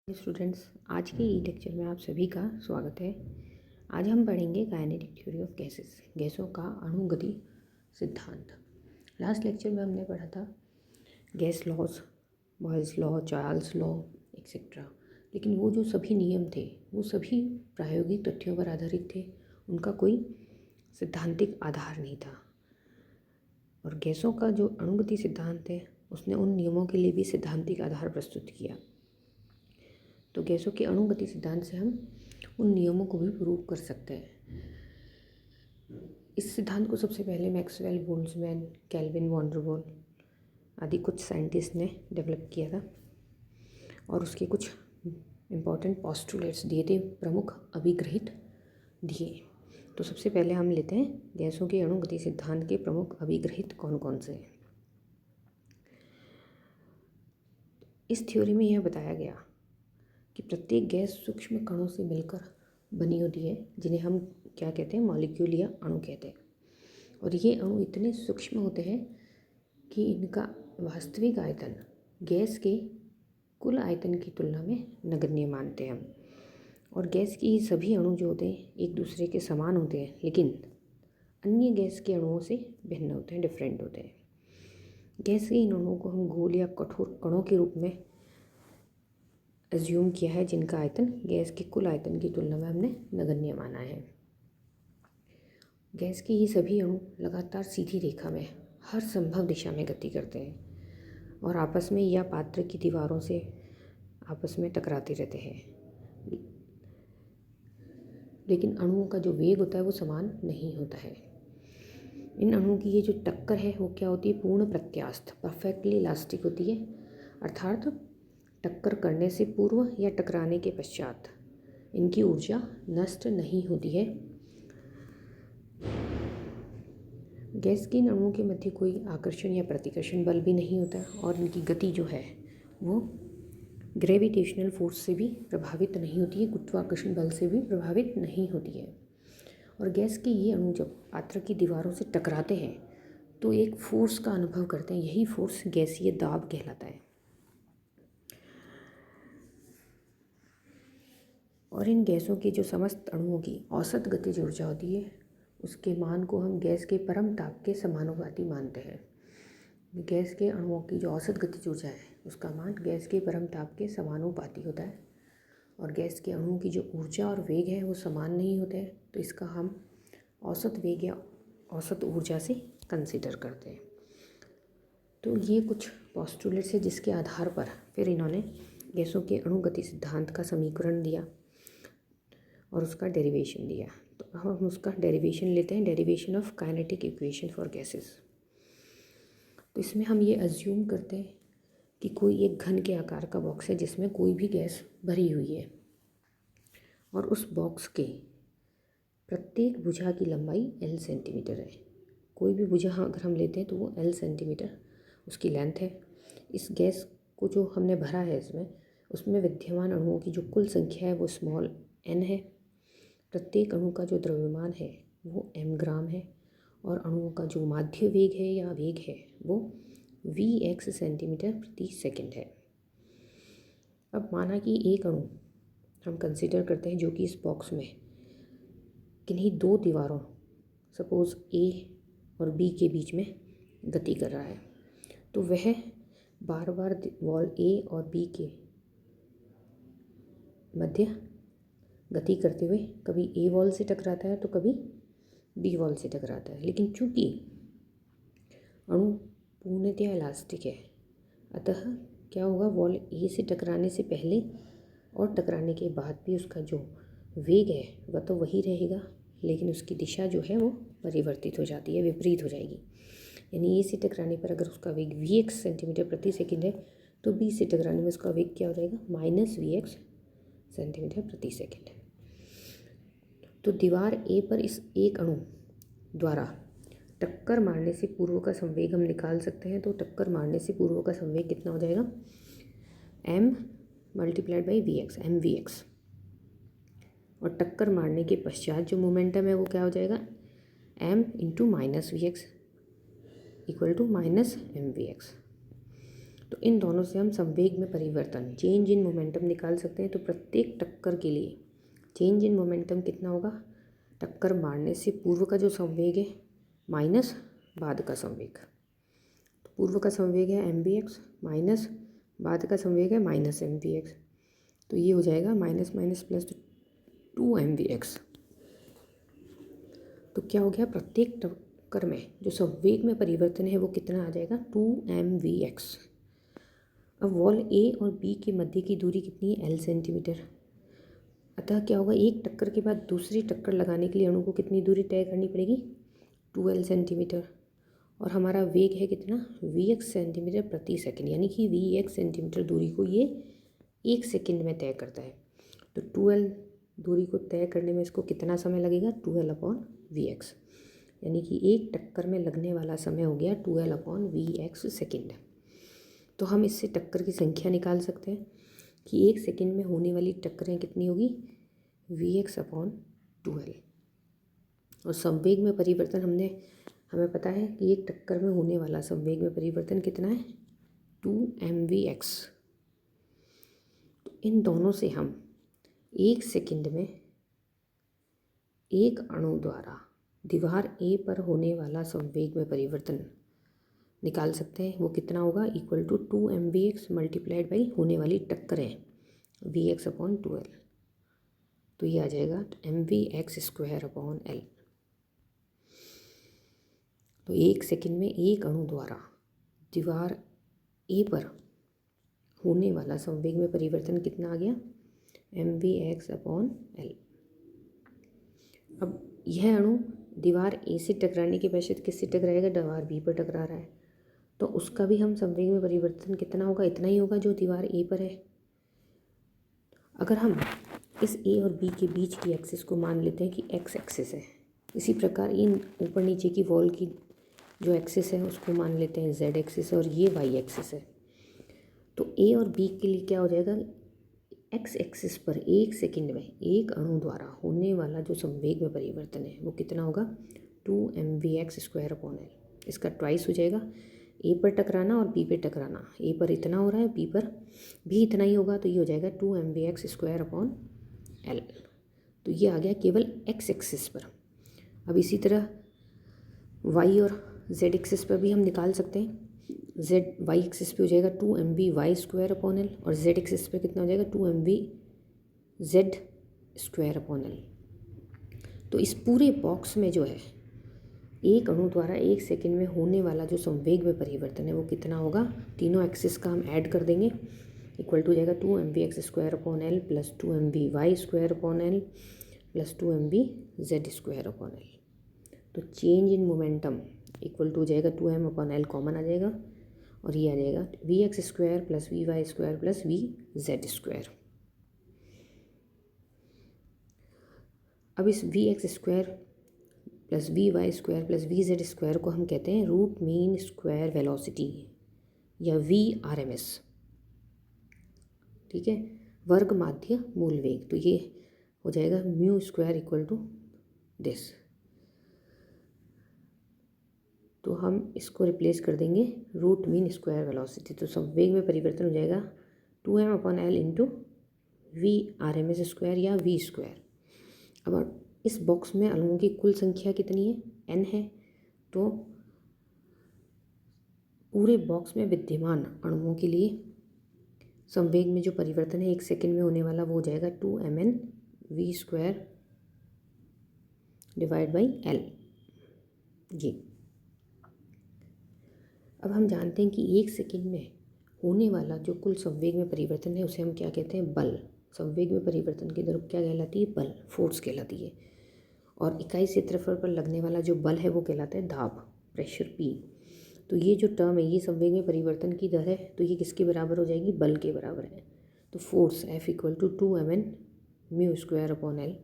Students, आज के ई lecture में आप सभी का स्वागत है। आज हम पढ़ेंगे काइनेटिक थ्योरी ऑफ गैसेस, गैसों का अणुगति सिद्धांत। लास्ट लेक्चर में हमने पढ़ा था gas laws, Boyle's law, Charles law etcetera. लेकिन वो जो सभी नियम थे वो सभी प्रायोगिक तथ्यों पर आधारित थे, उनका कोई सिद्धांतिक आधार नहीं था। और गैसों का जो अणुगति सिद्धांत है उसने उन नियमों के लिए भी सिद्धांतिक आधार प्रस्तुत किया। तो गैसों के अणुगति सिद्धांत से हम उन नियमों को भी प्रूव कर सकते हैं। इस सिद्धांत को सबसे पहले मैक्सवेल, बोल्ट्जमैन, केल्विन, वॉन डर वाल आदि कुछ साइंटिस्ट ने डेवलप किया था और उसके कुछ इम्पॉर्टेंट पोस्टुलेट्स दिए थे, प्रमुख अभिग्रहित दिए। तो सबसे पहले हम लेते हैं गैसों के अणुगति सिद्धांत के प्रमुख अभिग्रहित कौन कौन से हैं। इस थ्योरी में यह बताया गया कि प्रत्येक गैस सूक्ष्म कणों से मिलकर बनी होती है, जिन्हें हम क्या कहते हैं, मॉलिक्यूल या अणु कहते हैं। और ये अणु इतने सूक्ष्म होते हैं कि इनका वास्तविक आयतन गैस के कुल आयतन की तुलना में नगण्य मानते हैं हम। और गैस की सभी अणु जो होते हैं एक दूसरे के समान होते हैं, लेकिन अन्य गैस के अणुओं से भिन्न होते हैं, डिफरेंट होते हैं। गैस के इन अणुओं को हम गोल या कठोर कणों के रूप में एज्यूम किया है, जिनका आयतन गैस के कुल आयतन की तुलना में हमने नगण्य माना है। गैस के ये सभी अणु लगातार सीधी रेखा में हर संभव दिशा में गति करते हैं और आपस में या पात्र की दीवारों से आपस में टकराते रहते हैं। लेकिन अणुओं का जो वेग होता है वो समान नहीं होता है। इन अणुओं की ये जो टक्कर है वो क्या होती है, पूर्ण प्रत्यास्थ, परफेक्टली इलास्टिक होती है। अर्थात टक्कर करने से पूर्व या टकराने के पश्चात इनकी ऊर्जा नष्ट नहीं होती है। गैस के इन अणुओं के मध्य कोई आकर्षण या प्रतिकर्षण बल भी नहीं होता और इनकी गति जो है वो ग्रेविटेशनल फोर्स से भी प्रभावित नहीं होती है, गुरुत्वाकर्षण बल से भी प्रभावित नहीं होती है। और गैस के ये अणु जब पात्र की दीवारों से टकराते हैं तो एक फोर्स का अनुभव करते हैं, यही फोर्स गैसीय दाब कहलाता है। और इन गैसों की जो समस्त अणुओं की औसत गतिज ऊर्जा होती है उसके मान को हम गैस के परम ताप के समानुपाती मानते हैं। गैस के अणुओं की जो औसत गतिज ऊर्जा है उसका मान गैस के परम ताप के समानुपाती होता है। और गैस के अणुओं की जो ऊर्जा और वेग है वो समान नहीं होते हैं, तो इसका हम औसत वेग या औसत ऊर्जा से कंसिडर करते हैं। तो ये कुछ पोस्टुलेट्स है जिसके आधार पर फिर इन्होंने गैसों के अणुगति सिद्धांत का समीकरण दिया और उसका डेरिवेशन दिया। तो हम उसका डेरिवेशन लेते हैं, derivation of kinetic equation for gases. तो इसमें हम ये अज्यूम करते हैं कि कोई एक घन के आकार का बॉक्स है जिसमें कोई भी गैस भरी हुई है और उस बॉक्स के प्रत्येक भुजा की लंबाई L सेंटीमीटर है। कोई भी भुजा अगर हम लेते हैं तो वो L सेंटीमीटर उसकी लेंथ है। इस गैस को जो हमने भरा है उसमें विद्यमान अणुओं की जो कुल संख्या है वो स्मॉल n है। प्रत्येक अणु का जो द्रव्यमान है वो m ग्राम है और अणुओं का जो माध्य वेग है या वेग है वो Vx सेंटीमीटर प्रति सेकंड है। अब माना कि एक अणु हम कंसिडर करते हैं जो कि इस बॉक्स में किन्हीं दो दीवारों सपोज A और B के बीच में गति कर रहा है, तो वह बार बार वॉल A और B के मध्य गति करते हुए कभी A वॉल से टकराता है तो कभी B वॉल से टकराता है। लेकिन चूंकि अणु पूर्णतया इलास्टिक है, अतः क्या होगा, वॉल A से टकराने से पहले और टकराने के बाद भी उसका जो वेग है वह तो वही रहेगा, लेकिन उसकी दिशा जो है वो परिवर्तित हो जाती है, विपरीत हो जाएगी। यानी A से टकराने पर अगर उसका वेग Vx सेंटीमीटर प्रति सेकंड है तो B से टकराने में उसका वेग क्या हो जाएगा, -Vx सेंटीमीटर प्रति सेकंड। तो दीवार A पर इस एक अणु द्वारा टक्कर मारने से पूर्व का संवेग हम निकाल सकते हैं। तो टक्कर मारने से पूर्व का संवेग कितना हो जाएगा, m multiplied by Vx, mVx। और टक्कर मारने के पश्चात जो मोमेंटम है वो क्या हो जाएगा, m into -Vx equal to -mVx। तो इन दोनों से हम संवेग में परिवर्तन, चेंज इन मोमेंटम निकाल सकते हैं। तो प्रत्येक टक्कर के लिए चेंज इन मोमेंटम कितना होगा, टक्कर मारने से पूर्व का जो संवेग है माइनस बाद का संवेग। तो पूर्व का संवेग है mvx माइनस बाद का संवेग है माइनस mvx। तो ये हो जाएगा माइनस माइनस प्लस 2mvx। तो क्या हो गया, प्रत्येक टक्कर में जो संवेग में परिवर्तन है वो कितना आ जाएगा, 2mvx। अब वॉल ए और बी के मध्य की दूरी कितनी है, l सेंटीमीटर। अतः क्या होगा, एक टक्कर के बाद दूसरी टक्कर लगाने के लिए अणु को कितनी दूरी तय करनी पड़ेगी, 2l सेंटीमीटर। और हमारा वेग है कितना, vx सेंटीमीटर प्रति सेकंड, यानी कि vx सेंटीमीटर दूरी को ये 1 सेकंड में तय करता है। तो 2l दूरी को तय करने में इसको कितना समय लगेगा, 2l/vx, यानी कि एक टक्कर में लगने वाला समय हो गया 2l/vx सेकंड। तो हम इससे टक्कर की संख्या निकाल सकते हैं कि एक सेकंड में होने वाली टक्करें कितनी होगी, vx/2l। और संवेग में परिवर्तन हमें पता है कि एक टक्कर में होने वाला संवेग में परिवर्तन कितना है, 2mvx। तो इन दोनों से हम एक सेकंड में एक अणु द्वारा दीवार ए पर होने वाला संवेग में परिवर्तन निकाल सकते हैं। वो कितना होगा, equal to 2mvx multiplied by होने वाली टक्करें vx/2l। तो ये आ जाएगा mvx²/l। तो एक सेकंड में एक अणु द्वारा दीवार ए पर होने वाला संवेग में परिवर्तन कितना आ गया, mvx/l। अब यह अणु दीवार ए से टकराने के पश्चात किससे टकराएगा, दीवार बी पर टकरा रहा है, तो उसका भी हम संवेग में परिवर्तन कितना होगा, इतना ही होगा जो दीवार ए पर है। अगर हम इस ए और बी के बीच की एक्सिस को मान लेते हैं कि एक्स एक्सिस है, इसी प्रकार इन ऊपर नीचे की वॉल की जो एक्सिस है उसको मान लेते हैं जेड एक्सिस और ये वाई एक्सिस है। तो ए और बी के लिए क्या हो जाएगा, एक्स एक्सिस पर एक सेकंड में एक अणु द्वारा होने वाला जो संवेग में परिवर्तन है वो कितना होगा, 2mvx²/l। इसका ट्वाइस हो जाएगा, ए पर टकराना और बी पे टकराना, ए पर इतना हो रहा है, बी पर भी इतना ही होगा, तो ये हो जाएगा 2mvx²/l। तो ये आ गया केवल एक्स एक्सिस पर। अब इसी तरह वाई और जेड एक्सिस पर भी हम निकाल सकते हैं। जेड वाई एक्सिस पे हो जाएगा 2mvy²/l और जेड एक्सिस पे कितना हो जाएगा, 2mvz²/l। तो इस पूरे बॉक्स में जो है एक अणु द्वारा एक सेकंड में होने वाला जो संवेग में परिवर्तन है वो कितना होगा, तीनों एक्सिस का हम ऐड कर देंगे, इक्वल टू हो जाएगा 2mvx² plus 2mvy² plus 2mvz²। तो change in momentum equal to हो जाएगा 2m/l कॉमन आ जाएगा और ये आ जाएगा vx² plus vy² plus vz²। अब इस vx² plus vy² plus vz² को हम कहते हैं रूट मीन स्क्वायर वेलोसिटी या vrms, ठीक है, वर्ग माध्य मूल वेग। तो ये हो जाएगा μ² इक्वल टू दिस। तो हम इसको रिप्लेस कर देंगे रूट मीन स्क्वायर वेलोसिटी। तो संवेग में परिवर्तन हो जाएगा 2m/l इंटू vrms² या v²। अब इस बॉक्स में अणुओं की कुल संख्या कितनी है, n है। तो पूरे बॉक्स में विद्यमान अणुओं के लिए संवेग में जो परिवर्तन है एक सेकंड में होने वाला वो हो जाएगा 2mn v² divide by l जी। अब हम जानते हैं कि एक सेकंड में होने वाला जो कुल संवेग में परिवर्तन है उसे हम क्या कहते हैं, बल। संवेग में परिवर्तन की दर क्या कहलाती है, बल, फोर्स कहलाती है। और इकाई क्षेत्रफल पर लगने वाला जो बल है वो कहलाता है दाब, प्रेशर P। तो ये जो टर्म है ये संवेग में परिवर्तन की दर है, तो ये किसके बराबर हो जाएगी, बल के बराबर है। तो force F equal to 2mn μ²/l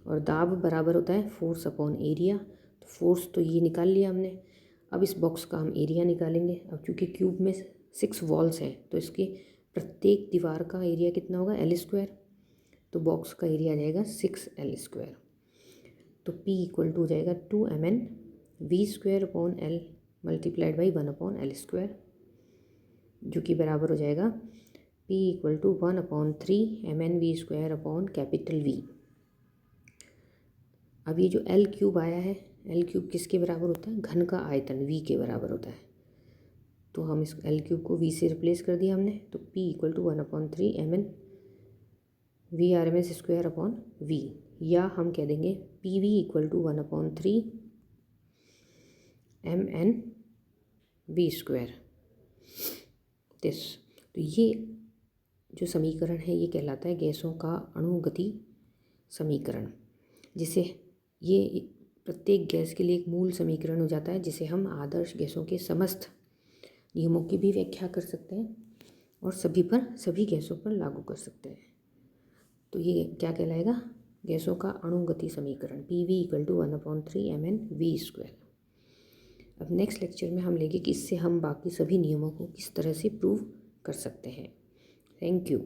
और दाब बराबर होता है फोर्स अपॉन एरिया। तो फोर्स तो ये निकाल लिया हमने। अब इस बॉक्स का हम एरिया निकालेंगे। अब क्योंकि क्यूब में 6 वॉल्स हैं तो इसके प्रत्येक दीवार का एरिया कितना होगा, l²। तो बॉक्स का एरिया आ जाएगा 6l²। तो P इक्वल टू हो जाएगा 2mn v² upon l multiplied by 1/l²। जो कि बराबर हो जाएगा P equal to 1/3 mn v² अब ये जो L क्यूब आया है, L क्यूब किसके बराबर होता है? घन का आयतन V के बराबर होता है। तो हम इस L क्यूब को V से रिप्लेस कर दिया हमने, तो P equal to 1/3 mn v/v, या हम कह देंगे PV equal to 1/3 mn v²। तो ये जो समीकरण है ये कहलाता है गैसों का अणुगति समीकरण, जिसे ये प्रत्येक गैस के लिए एक मूल समीकरण हो जाता है, जिसे हम आदर्श गैसों के समस्त नियमों की भी व्याख्या कर सकते हैं और सभी गैसों पर लागू कर सकते हैं। तो ये क्या कहलाएगा? गैसों का अणुगति समीकरण PV equal to 1/3 mn v²। अब नेक्स्ट लेक्चर में हम लेंगे कि इससे हम बाकी सभी नियमों को किस तरह से प्रूव कर सकते हैं। Thank you.